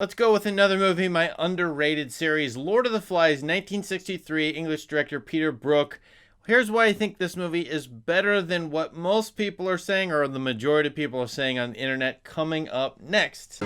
Let's go with another movie, my underrated series, Lord of the Flies, 1963, English director Peter Brook. Here's why I think this movie is better than what most people are saying, or the majority of people are saying on the internet, coming up next.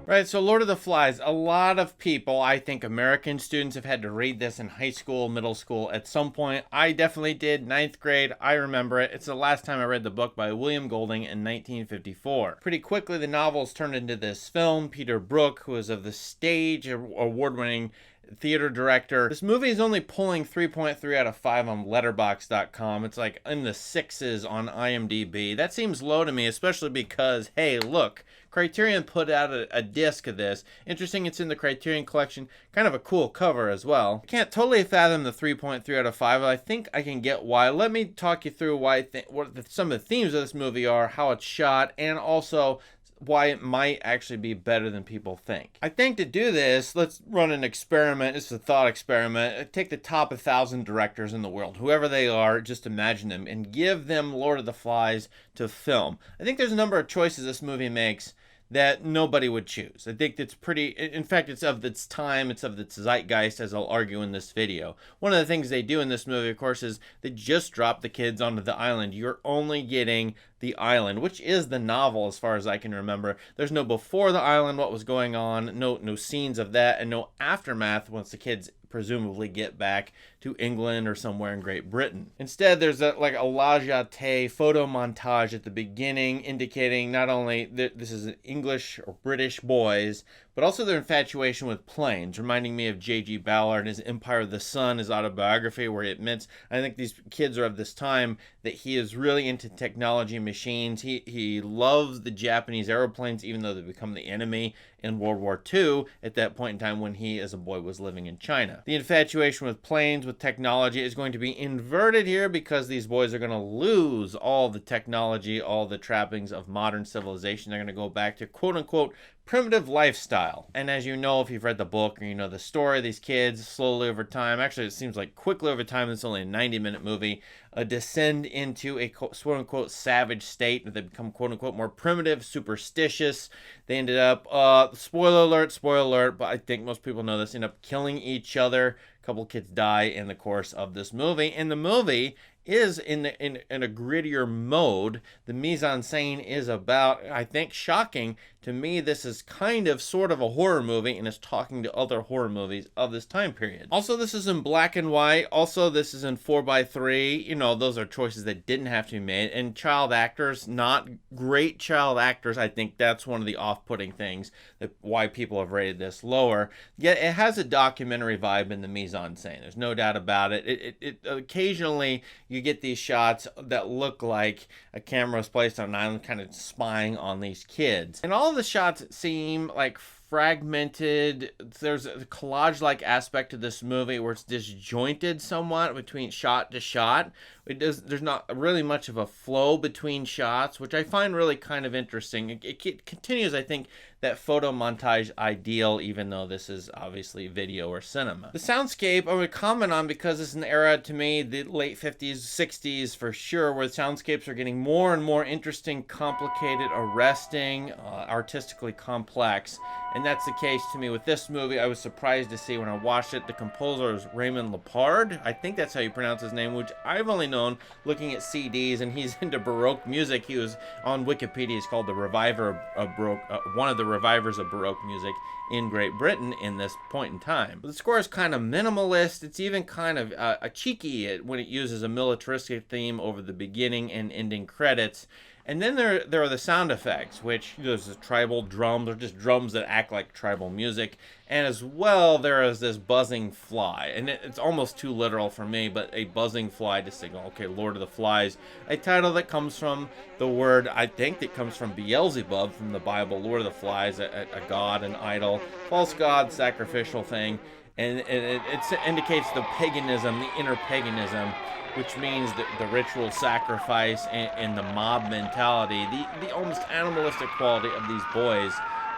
Right, so Lord of the Flies, a lot of people, I think American students have had to read this in high school, middle school at some point. I definitely did, ninth grade, I remember it. It's the last time I read the book by William Golding in 1954. Pretty quickly, the novels turned into this film. Peter Brook, who is of the stage, award-winning theater director. This movie is only pulling 3.3 out of 5 on letterboxd.com. It's like in the 6s on IMDb. That seems low to me, especially because, hey, look, Criterion put out a disc of this. Interesting, it's in the Criterion collection. Kind of a cool cover as well. I can't totally fathom the 3.3 out of 5, but I think I can get why. Let me talk you through why what some of the themes of this movie are, how it's shot, and also why it might actually be better than people think. I think to do this, let's run an experiment. It's a thought experiment. Take the top 1,000 directors in the world, whoever they are, just imagine them, and give them Lord of the Flies to film. I think there's a number of choices this movie makes that nobody would choose. I think it's pretty, in fact, it's of its time, it's of its zeitgeist, as I'll argue in this video. One of the things they do in this movie, of course, is they just drop the kids onto the island. You're only getting the island, which is the novel as far as I can remember. There's no before the island, what was going on, no scenes of that, and no aftermath once the kids presumably get back to England or somewhere in Great Britain. Instead, there's a la jetée photo montage at the beginning indicating not only that this is English or British boys, but also their infatuation with planes, reminding me of J.G. Ballard and his Empire of the Sun, his autobiography, where he admits, I think these kids are of this time, that he is really into technology and machines. He loves the Japanese airplanes, even though they become the enemy in World War II at that point in time when he, as a boy, was living in China. The infatuation with planes, with technology, is going to be inverted here because these boys are going to lose all the technology, all the trappings of modern civilization. They're going to go back to quote-unquote primitive lifestyle. And as you know, if you've read the book or you know the story, these kids slowly over time, actually it seems like quickly over time, it's only a 90-minute movie, descend into a quote-unquote savage state. They become quote-unquote more primitive, superstitious. They ended up, spoiler alert, but I think most people know this, end up killing each other. A couple kids die in the course of this movie. And the movie is in a grittier mode. The mise-en-scène is about, I think, shocking. To me, this is kind of sort of a horror movie and is talking to other horror movies of this time period. Also, this is in black and white. Also, this is in 4:3. You know, those are choices that didn't have to be made. And child actors, not great child actors. I think that's one of the off-putting things that why people have rated this lower. Yet it has a documentary vibe in the mise-en-scène. There's no doubt about it. It occasionally you get these shots that look like a camera is placed on an island kind of spying on these kids. And all of the shots seem like fragmented. There's a collage-like aspect to this movie where it's disjointed somewhat between shot to shot. There's not really much of a flow between shots, which I find really kind of interesting. It continues, I think, that photo montage ideal, even though this is obviously video or cinema. The soundscape I would comment on because it's an era, to me, the late 50s, 60s for sure, where the soundscapes are getting more and more interesting, complicated, arresting, artistically complex. And that's the case to me with this movie. I was surprised to see when I watched it, the composer is Raymond Lepard. I think that's how you pronounce his name, which I've only known looking at CDs, and he's into Baroque music. He was on Wikipedia. He's called the reviver of Baroque, one of the revivers of Baroque music in Great Britain in this point in time. But the score is kind of minimalist. It's even kind of cheeky when it uses a militaristic theme over the beginning and ending credits. And then there are the sound effects, which there's the tribal drums, or just drums that act like tribal music. And as well, there is this buzzing fly. And it's almost too literal for me, but a buzzing fly to signal, okay, Lord of the Flies. A title that comes from the word, I think that comes from Beelzebub from the Bible, Lord of the Flies, a god, an idol, false god, sacrificial thing. And it indicates the paganism, the inner paganism, which means the ritual sacrifice and the mob mentality, the almost animalistic quality of these boys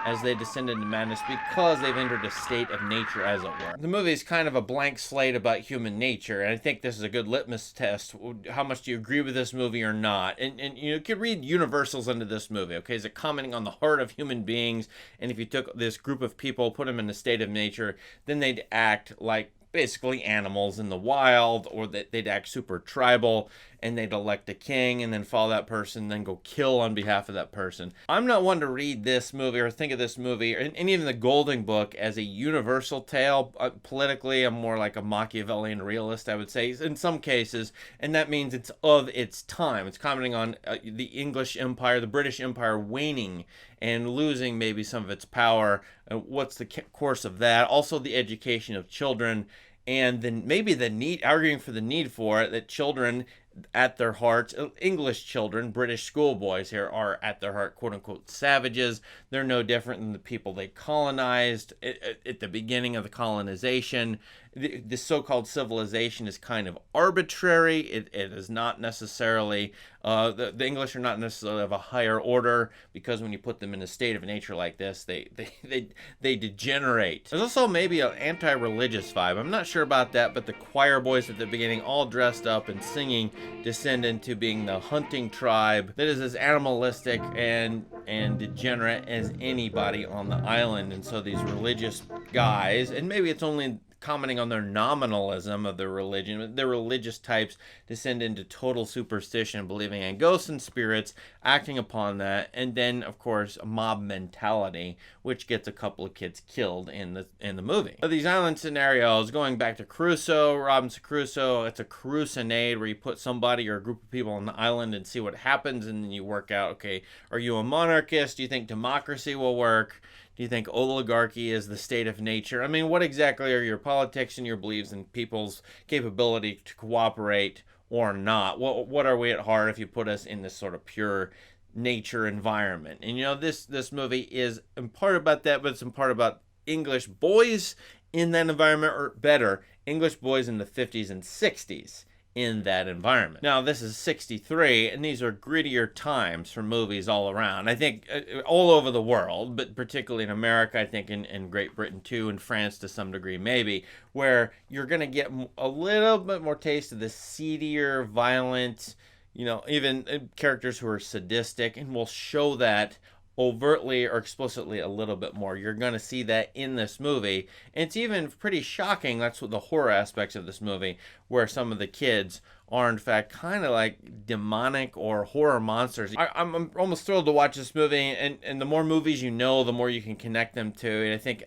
as they descend into madness because they've entered a state of nature, as it were. The movie is kind of a blank slate about human nature, and I think this is a good litmus test. How much do you agree with this movie or not? And you could read universals into this movie, okay? Is it commenting on the heart of human beings? And if you took this group of people, put them in a state of nature, then they'd act like basically animals in the wild, or that they'd act super tribal, and they'd elect a king and then follow that person, then go kill on behalf of that person. I'm not one to read this movie or think of this movie, and even the Golden Book, as a universal tale. Politically, I'm more like a Machiavellian realist, I would say, in some cases, and that means it's of its time. It's commenting on the English Empire, the British Empire waning and losing maybe some of its power. What's the course of that? Also, the education of children, and then maybe the need, arguing for the need for it, that children at their hearts, English children, British schoolboys here, are at their heart quote unquote savages. They're no different than the people they colonized at the beginning of the colonization. The so-called civilization is kind of arbitrary. It is not necessarily, the English are not necessarily of a higher order, because when you put them in a state of nature like this, they degenerate. There's also maybe an anti-religious vibe. I'm not sure about that, but the choir boys at the beginning, all dressed up and singing, descend into being the hunting tribe that is as animalistic and degenerate as anybody on the island. And so these religious guys, and maybe it's only commenting on their nominalism of their religion, their religious types descend into total superstition, believing in ghosts and spirits, acting upon that, and then of course a mob mentality, which gets a couple of kids killed in the movie. But these island scenarios, going back to Crusoe, Robinson Crusoe, it's a Cruisinade, where you put somebody or a group of people on the island and see what happens, and then you work out, okay, are you a monarchist? Do you think democracy will work? Do you think oligarchy is the state of nature? I mean, what exactly are your politics and your beliefs and people's capability to cooperate or not? What are we at heart if you put us in this sort of pure nature environment? And this movie is in part about that, but it's in part about English boys in that environment, or better, English boys in the 50s and 60s in that environment. Now, this is 63, and these are grittier times for movies all around. I think all over the world, but particularly in America, I think in Great Britain too, in France to some degree maybe, where you're going to get a little bit more taste of the seedier, violent, even characters who are sadistic, and will show that overtly or explicitly a little bit more. You're going to see that in this movie. And it's even pretty shocking. That's what the horror aspects of this movie, where some of the kids are in fact kind of like demonic or horror monsters. I'm almost thrilled to watch this movie, and the more movies you know, the more you can connect them to. And I think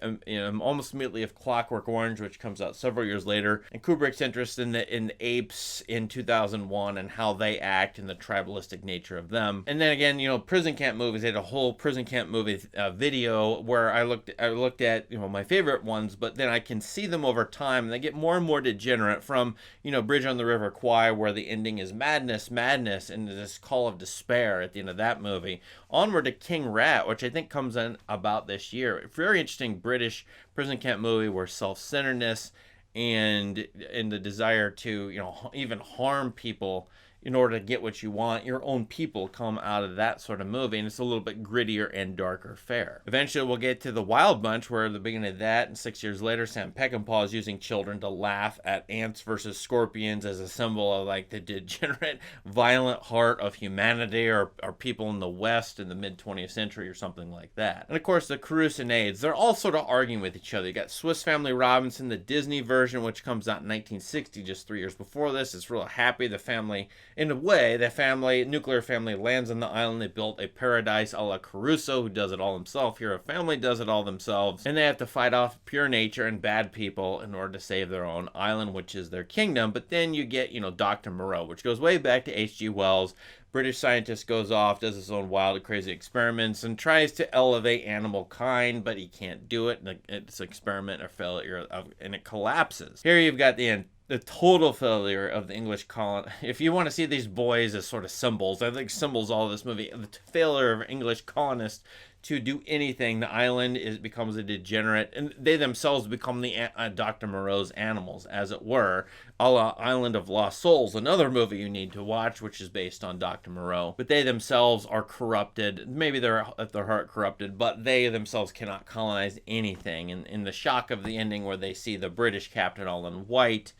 almost immediately of Clockwork Orange, which comes out several years later, and Kubrick's interest in the apes in 2001 and how they act and the tribalistic nature of them. And then again, prison camp movies. They had a whole prison camp movie video where I looked at my favorite ones, but then I can see them over time, and they get more and more degenerate, from Bridge on the River Kwai, where the ending is madness, and this call of despair at the end of that movie, onward to King Rat, which I think comes in about this year. Very interesting British prison camp movie where self-centeredness and the desire to even harm people in order to get what you want, your own people, come out of that sort of movie, and it's a little bit grittier and darker fare. Eventually we'll get to The Wild Bunch, where at the beginning of that, and 6 years later, Sam Peckinpah is using children to laugh at ants versus scorpions as a symbol of like the degenerate, violent heart of humanity, or people in the West in the mid-20th century or something like that. And of course the Cruisinades, they're all sort of arguing with each other. You got Swiss Family Robinson, the Disney version, which comes out in 1960, just 3 years before this. It's real happy. The family, in a way, the nuclear family lands on the island. They built a paradise a la Caruso, who does it all himself. Here, a family does it all themselves, and they have to fight off pure nature and bad people in order to save their own island, which is their kingdom. But then you get, Dr. Moreau, which goes way back to H.G. Wells. British scientist goes off, does his own wild and crazy experiments, and tries to elevate animal kind, but he can't do it. It's an experiment or failure, and it collapses. Here you've got the total failure of the English colony. If you want to see these boys as sort of symbols, I think symbols all of this movie, the failure of English colonists to do anything. The island becomes a degenerate, and they themselves become the Dr. Moreau's animals, as it were. A la Island of Lost Souls, another movie you need to watch, which is based on Dr. Moreau. But they themselves are corrupted. Maybe they're at their heart corrupted, but they themselves cannot colonize anything. And in the shock of the ending, where they see the British captain all in white,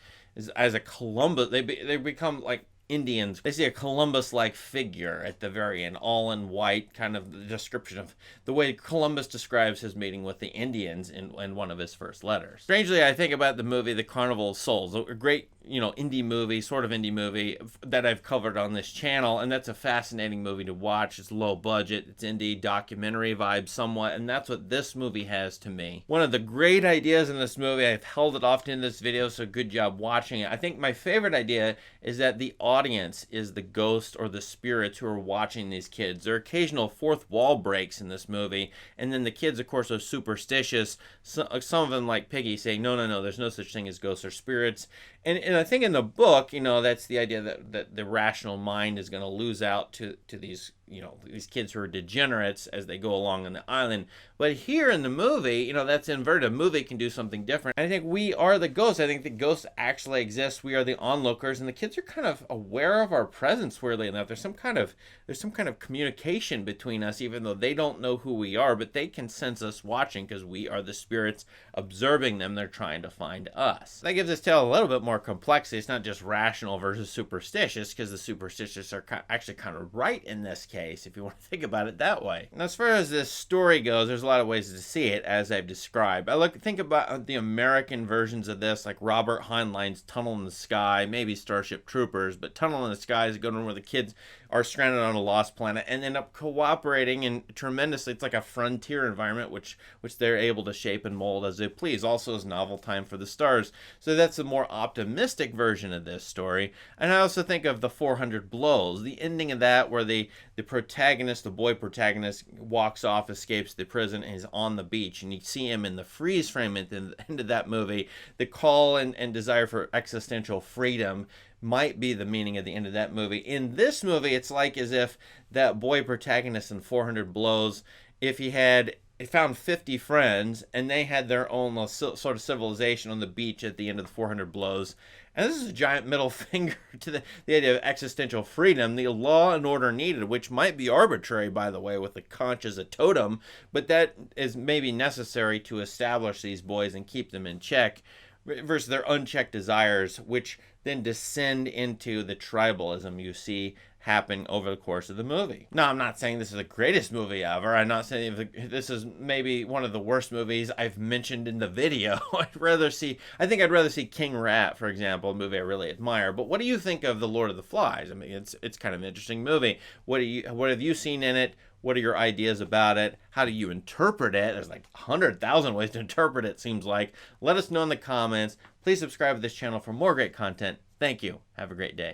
as a Columbus, they become like Indians. They see a Columbus-like figure at the very end, all in white, kind of the description of the way Columbus describes his meeting with the Indians in one of his first letters. Strangely, I think about the movie The Carnival of Souls, a great, indie movie, sort of indie movie that I've covered on this channel, and that's a fascinating movie to watch. It's low budget, it's indie, documentary vibe somewhat, and that's what this movie has to me. One of the great ideas in this movie, I've held it off in this video, so good job watching it. I think my favorite idea is that the audience is the ghost or the spirits who are watching these kids. There are occasional fourth wall breaks in this movie, and then the kids, of course, are superstitious. Some of them, like Piggy, saying, no, there's no such thing as ghosts or spirits. And I think in the book, that's the idea that the rational mind is going to lose out to these, these kids who are degenerates as they go along on the island. But here in the movie, that's inverted. A movie can do something different. I think we are the ghosts. I think the ghosts actually exist. We are the onlookers, and the kids are kind of aware of our presence, weirdly enough. There's some kind of communication between us, even though they don't know who we are, but they can sense us watching because we are the spirits observing them. They're trying to find us. That gives this tale a little bit more complexity. It's not just rational versus superstitious, because the superstitious are actually kind of right in this case, if you want to think about it that way. And as far as this story goes, there's a lot of ways to see it, as I've described. Think about the American versions of this, like Robert Heinlein's Tunnel in the Sky, maybe Starship Troopers, but Tunnel in the Sky is a good one where the kids are stranded on a lost planet and end up cooperating and tremendously. It's like a frontier environment which they're able to shape and mold as they please. Also is Novel Time for the Stars. So that's a more optimistic version of this story. And I also think of the 400 Blows, the ending of that, where the protagonist, the boy protagonist, walks off, escapes the prison, and is on the beach, and you see him in the freeze frame at the end of that movie. The call and desire for existential freedom might be the meaning of the end of that movie. In this movie, it's like as if that boy protagonist in 400 Blows, if he found 50 friends and they had their own sort of civilization on the beach at the end of the 400 Blows. And this is a giant middle finger to the idea of existential freedom, the law and order needed, which might be arbitrary, by the way, with the conch as a totem, but that is maybe necessary to establish these boys and keep them in check, versus their unchecked desires, which then descend into the tribalism you see happen over the course of the movie. Now, I'm not saying this is the greatest movie ever. I'm not saying this is maybe one of the worst movies I've mentioned in the video. I think I'd rather see King Rat, for example, a movie I really admire. But what do you think of The Lord of the Flies? I mean, it's kind of an interesting movie. What have you seen in it? What are your ideas about it? How do you interpret it? There's like 100,000 ways to interpret it, seems like. Let us know in the comments. Please subscribe to this channel for more great content. Thank you. Have a great day.